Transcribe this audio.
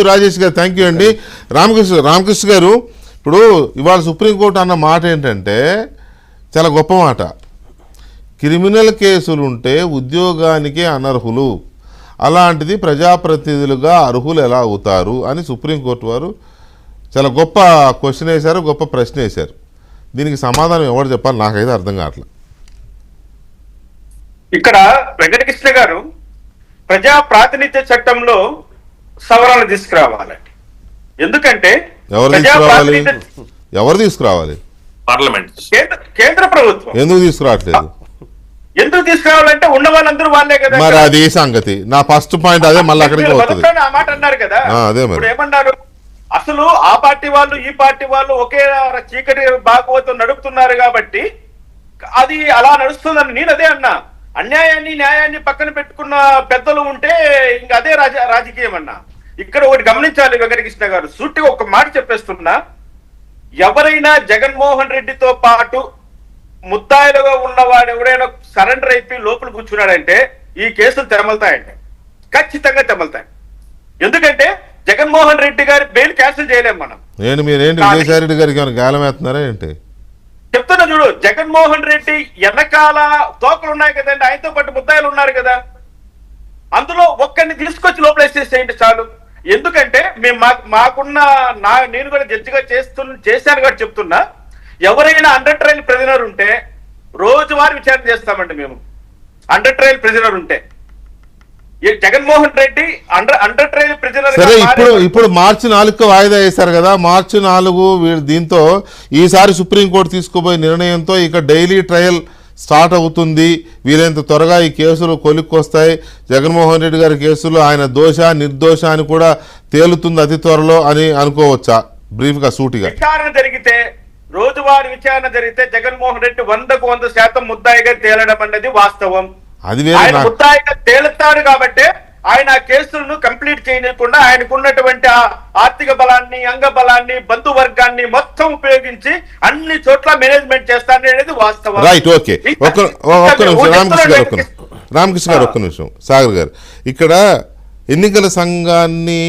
రాజేష్ గారు, thank you అండి. రామకృష్ణ గారు, ఇప్పుడు ఇవాళ సుప్రీంకోర్టు అన్న మాట ఏంటంటే చాలా గొప్ప మాట. క్రిమినల్ కేసులు ఉంటే ఉద్యోగానికే అనర్హులు, అలాంటిది ప్రజాప్రతినిధులుగా అర్హులు ఎలా అవుతారు అని సుప్రీంకోర్టు వారు చాలా గొప్ప క్వశ్చన్ వేశారు, గొప్ప ప్రశ్న వేశారు. దీనికి సమాధానం ఎవరు చెప్పాలి నాకైతే అర్థం కావట్లేదు. ఇక్కడ వెంకటకృష్ణ గారు ప్రజా ప్రాతినిధ్య చట్టంలో సవరణలు తీసుకురావాలండి. ఎందుకంటే ఎవరు తీసుకురావాలి? పార్లమెంట్, కేంద్ర ప్రభుత్వం. ఎందుకు తీసుకురావట్లేదు? ఎందుకు తీసుకురావాలంటే ఉన్న వాళ్ళందరూ వాళ్ళే కదా. మరి అది సంగతి. నా ఫస్ట్ పాయింట్ అదే. మళ్ళీ అక్కడికి వస్తుంది. ఆ మాట అన్నారు కదా. అదే మరి ఇప్పుడు ఏమన్నారు? అసలు ఆ పార్టీ వాళ్ళు ఈ పార్టీ వాళ్ళు ఒకే చీకటి భాగవతం నడుపుతున్నారు కాబట్టి అది అలా నడుస్తుందని నేను అదే అన్నా. అన్యాయాన్ని న్యాయాన్ని పక్కన పెట్టుకున్న పెద్దలు ఉంటే ఇంక అదే రాజకీయం అన్నా. ఇక్కడ ఒకటి గమనించాలి వెంకటకృష్ణ గారు, సూటిగా ఒక మాట చెప్పేస్తున్నా. ఎవరైనా జగన్మోహన్ రెడ్డితో పాటు ముద్దాయిలుగా ఉన్నవాడు ఎవరైనా సరెండర్ అయిపోయి లోపల కూర్చున్నాడంటే ఈ కేసులు తెమలుతాయండి, ఖచ్చితంగా తెమలుతాయి. ఎందుకంటే జగన్మోహన్ రెడ్డి గారి బెయిల్ క్యాన్సిల్ చేయలేము మనం. మీరేంటి విజయసాయి రెడ్డి గారికి గాలం వేస్తున్నారా ఏంటి? చెప్తున్నా చూడు, జగన్మోహన్ రెడ్డి వెనకాల తోకలు ఉన్నాయి కదండి, ఆయనతో పాటు ముద్దాయిలు ఉన్నారు కదా, అందులో ఒక్కరిని తీసుకొచ్చి లోపల వేసేసేయండి చాలు. ఎందుకంటే మేము మాకున్న నేను కూడా జడ్జిగా చేశాను కాబట్టి చెప్తున్నా, ఎవరైనా అండర్ ట్రయల్ ప్రిజనర్ ఉంటే రోజువారీ విచారణ చేస్తామండి మేము. అండర్ ట్రయల్ ప్రిజనర్ ఉంటే Jaganmohan Reddy under trial prisoner. సరే, ఇప్పుడు మార్చి 4కు వాయిదా వేశారు కదా. మార్చి 4 దీంతో ఈసారి సుప్రీంకోర్టు తీసుకోబోయే నిర్ణయంతో ఇక డైలీ ట్రయల్ స్టార్ట్ అవుతుంది. వీలైనంత త్వరగా ఈ కేసులు కొలిక్కొస్తాయి. జగన్మోహన్ రెడ్డి గారి కేసులు ఆయన దోష నిర్దోష అని కూడా తేలుతుంది అతి త్వరలో అని అనుకోవచ్చా? బ్రీఫ్ గా సూటిగా విచారణ జరిగితే, రోజువారీ విచారణ జరిగితే జగన్మోహన్ రెడ్డి 100% ముద్దాయిగా తేలడం అన్నది వాస్తవం. అది ఆయన ముద్దాయిగా తేలుతాడు కాబట్టి ఆయన ఆ కేసులను కంప్లీట్ చేయకుండా ఆయనకున్నటువంటి ఆర్థిక బలాన్ని, అంగ బలాన్ని, బంధువర్గాన్ని మొత్తం ఉపయోగించి అన్ని చోట్ల మేనేజ్మెంట్ చేస్తారనేది వాస్తవం. Right, okay. రామకృష్ణ గారు ఒక్క నిమిషం. సాగర్ గారు, ఇక్కడ ఎన్నికల సంఘాన్ని